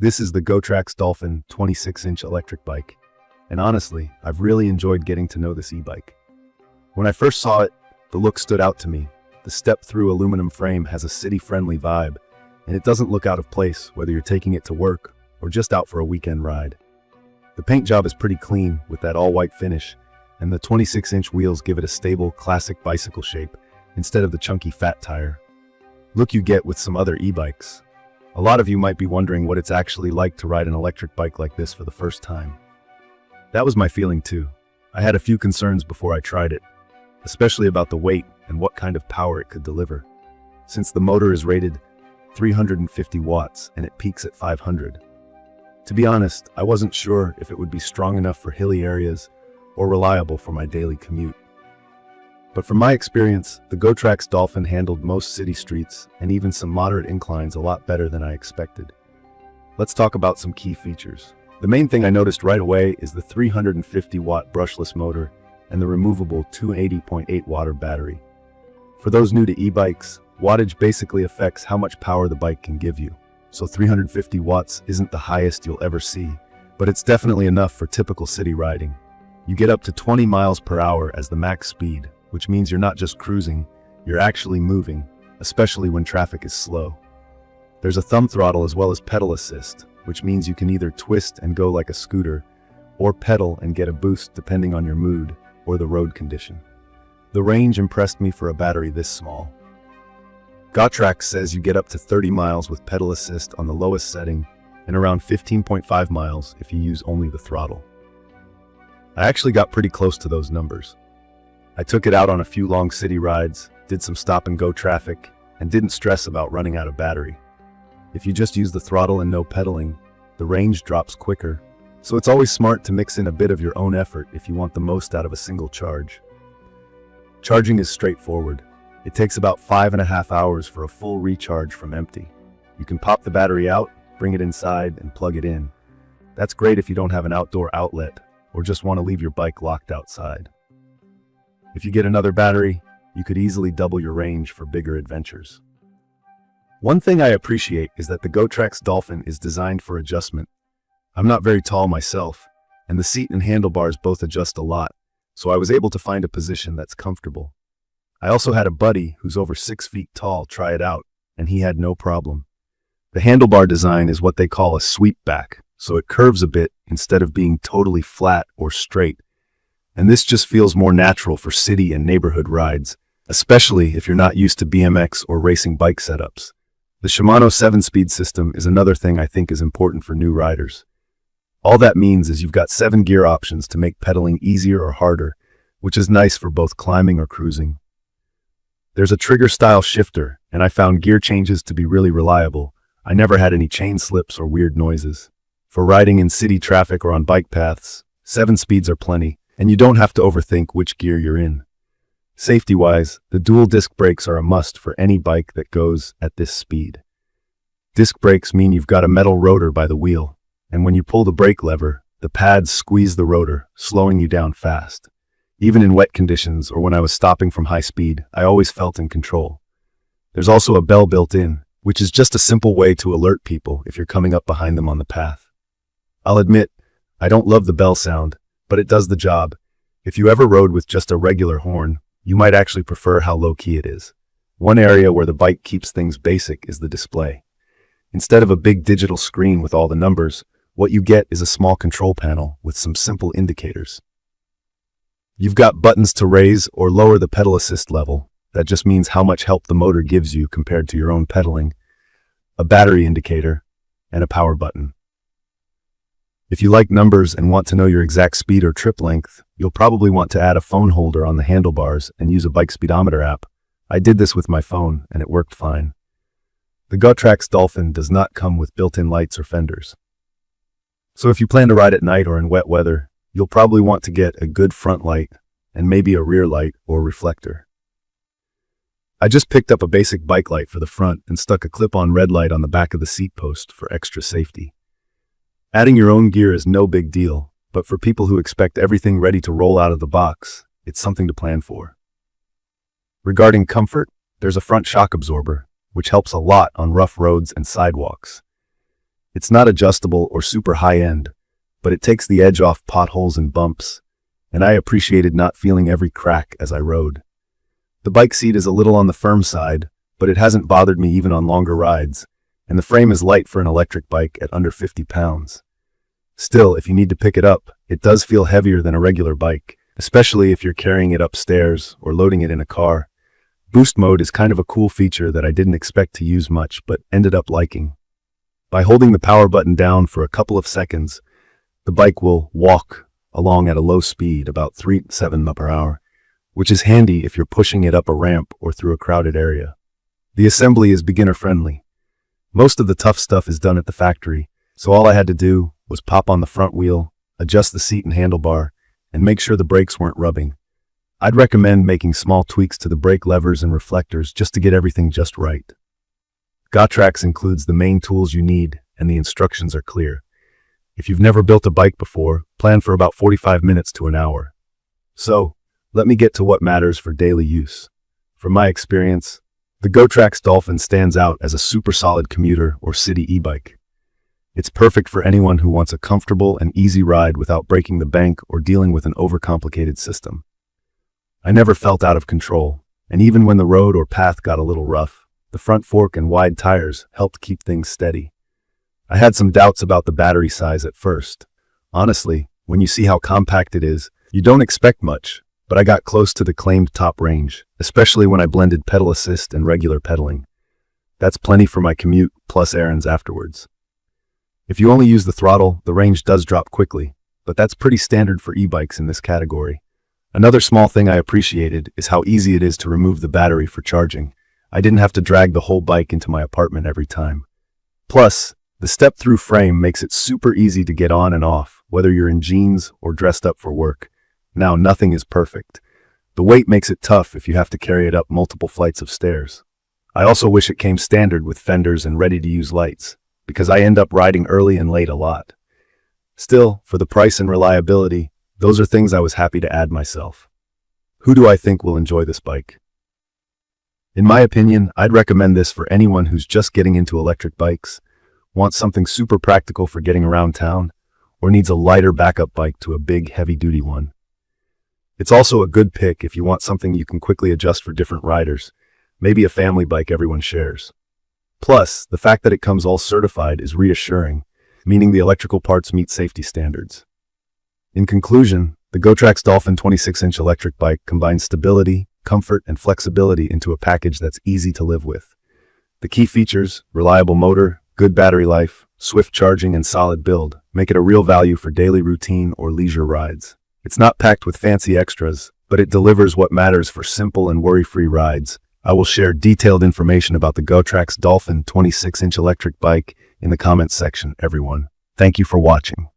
This is the Gotrax Dolphin 26-inch electric bike, and honestly, I've really enjoyed getting to know this e-bike. When I first saw it, the look stood out to me. The step-through aluminum frame has a city-friendly vibe, and it doesn't look out of place whether you're taking it to work or just out for a weekend ride. The paint job is pretty clean with that all-white finish, and the 26-inch wheels give it a stable, classic bicycle shape instead of the chunky fat tire look you get with some other e-bikes. A lot of you might be wondering what it's actually like to ride an electric bike like this for the first time. That was my feeling too. I had a few concerns before I tried it, especially about the weight and what kind of power it could deliver. Since the motor is rated 350 watts and it peaks at 500. To be honest, I wasn't sure if it would be strong enough for hilly areas or reliable for my daily commute. But from my experience, the Gotrax Dolphin handled most city streets and even some moderate inclines a lot better than I expected. Let's talk about some key features. The main thing I noticed right away is the 350-watt brushless motor and the removable 280.8-watt battery. For those new to e-bikes, wattage basically affects how much power the bike can give you. So 350 watts isn't the highest you'll ever see, but it's definitely enough for typical city riding. You get up to 20 miles per hour as the max speed, which means you're not just cruising, you're actually moving, especially when traffic is slow. There's a thumb throttle as well as pedal assist, which means you can either twist and go like a scooter, or pedal and get a boost depending on your mood or the road condition. The range impressed me for a battery this small. Gotrax says you get up to 30 miles with pedal assist on the lowest setting and around 15.5 miles if you use only the throttle. I actually got pretty close to those numbers. I took it out on a few long city rides, did some stop-and-go traffic, and didn't stress about running out of battery. If you just use the throttle and no pedaling, the range drops quicker, so it's always smart to mix in a bit of your own effort if you want the most out of a single charge. Charging is straightforward. It takes about 5.5 hours for a full recharge from empty. You can pop the battery out, bring it inside, and plug it in. That's great if you don't have an outdoor outlet or just want to leave your bike locked outside. If you get another battery, you could easily double your range for bigger adventures. One thing I appreciate is that the Gotrax Dolphin is designed for adjustment. I'm not very tall myself, and the seat and handlebars both adjust a lot, so I was able to find a position that's comfortable. I also had a buddy who's over 6 feet tall try it out, and he had no problem. The handlebar design is what they call a sweep back, so it curves a bit instead of being totally flat or straight. And this just feels more natural for city and neighborhood rides, especially if you're not used to BMX or racing bike setups. The Shimano 7-speed system is another thing I think is important for new riders. All that means is you've got 7 gear options to make pedaling easier or harder, which is nice for both climbing or cruising. There's a trigger-style shifter, and I found gear changes to be really reliable. I never had any chain slips or weird noises. For riding in city traffic or on bike paths, 7 speeds are plenty, and you don't have to overthink which gear you're in. Safety-wise, the dual disc brakes are a must for any bike that goes at this speed. Disc brakes mean you've got a metal rotor by the wheel, and when you pull the brake lever, the pads squeeze the rotor, slowing you down fast. Even in wet conditions or when I was stopping from high speed, I always felt in control. There's also a bell built in, which is just a simple way to alert people if you're coming up behind them on the path. I'll admit, I don't love the bell sound, but it does the job. If you ever rode with just a regular horn, you might actually prefer how low-key it is. One area where the bike keeps things basic is the display. Instead of a big digital screen with all the numbers, what you get is a small control panel with some simple indicators. You've got buttons to raise or lower the pedal assist level. That just means how much help the motor gives you compared to your own pedaling, a battery indicator, and a power button. If you like numbers and want to know your exact speed or trip length, you'll probably want to add a phone holder on the handlebars and use a bike speedometer app. I did this with my phone, and it worked fine. The Gotrax Dolphin does not come with built-in lights or fenders. So if you plan to ride at night or in wet weather, you'll probably want to get a good front light and maybe a rear light or reflector. I just picked up a basic bike light for the front and stuck a clip-on red light on the back of the seat post for extra safety. Adding your own gear is no big deal, but for people who expect everything ready to roll out of the box, it's something to plan for. Regarding comfort, there's a front shock absorber, which helps a lot on rough roads and sidewalks. It's not adjustable or super high-end, but it takes the edge off potholes and bumps, and I appreciated not feeling every crack as I rode. The bike seat is a little on the firm side, but it hasn't bothered me even on longer rides, and the frame is light for an electric bike at under 50 pounds. Still, if you need to pick it up, it does feel heavier than a regular bike, especially if you're carrying it upstairs or loading it in a car. Boost mode is kind of a cool feature that I didn't expect to use much, but ended up liking. By holding the power button down for a couple of seconds, the bike will walk along at a low speed, about 3 to 7 miles per hour, which is handy if you're pushing it up a ramp or through a crowded area. The assembly is beginner-friendly. Most of the tough stuff is done at the factory, so all I had to do was pop on the front wheel, adjust the seat and handlebar, and make sure the brakes weren't rubbing. I'd recommend making small tweaks to the brake levers and reflectors just to get everything just right. Gotrax includes the main tools you need, and the instructions are clear. If you've never built a bike before, plan for about 45 minutes to an hour. So, let me get to what matters for daily use. From my experience, the Gotrax Dolphin stands out as a super solid commuter or city e-bike. It's perfect for anyone who wants a comfortable and easy ride without breaking the bank or dealing with an overcomplicated system. I never felt out of control, and even when the road or path got a little rough, the front fork and wide tires helped keep things steady. I had some doubts about the battery size at first. Honestly, when you see how compact it is, you don't expect much, but I got close to the claimed top range, especially when I blended pedal assist and regular pedaling. That's plenty for my commute, plus errands afterwards. If you only use the throttle, the range does drop quickly, but that's pretty standard for e-bikes in this category. Another small thing I appreciated is how easy it is to remove the battery for charging. I didn't have to drag the whole bike into my apartment every time. Plus, the step-through frame makes it super easy to get on and off, whether you're in jeans or dressed up for work. Now, nothing is perfect. The weight makes it tough if you have to carry it up multiple flights of stairs. I also wish it came standard with fenders and ready-to-use lights, because I end up riding early and late a lot. Still, for the price and reliability, those are things I was happy to add myself. Who do I think will enjoy this bike? In my opinion, I'd recommend this for anyone who's just getting into electric bikes, wants something super practical for getting around town, or needs a lighter backup bike to a big, heavy-duty one. It's also a good pick if you want something you can quickly adjust for different riders, maybe a family bike everyone shares. Plus, the fact that it comes all certified is reassuring, meaning the electrical parts meet safety standards. In conclusion, the Gotrax Dolphin 26-inch electric bike combines stability, comfort, and flexibility into a package that's easy to live with. The key features, reliable motor, good battery life, swift charging, and solid build, make it a real value for daily routine or leisure rides. It's not packed with fancy extras, but it delivers what matters for simple and worry-free rides. I will share detailed information about the Gotrax Dolphin 26-inch electric bike in the comments section, everyone. Thank you for watching.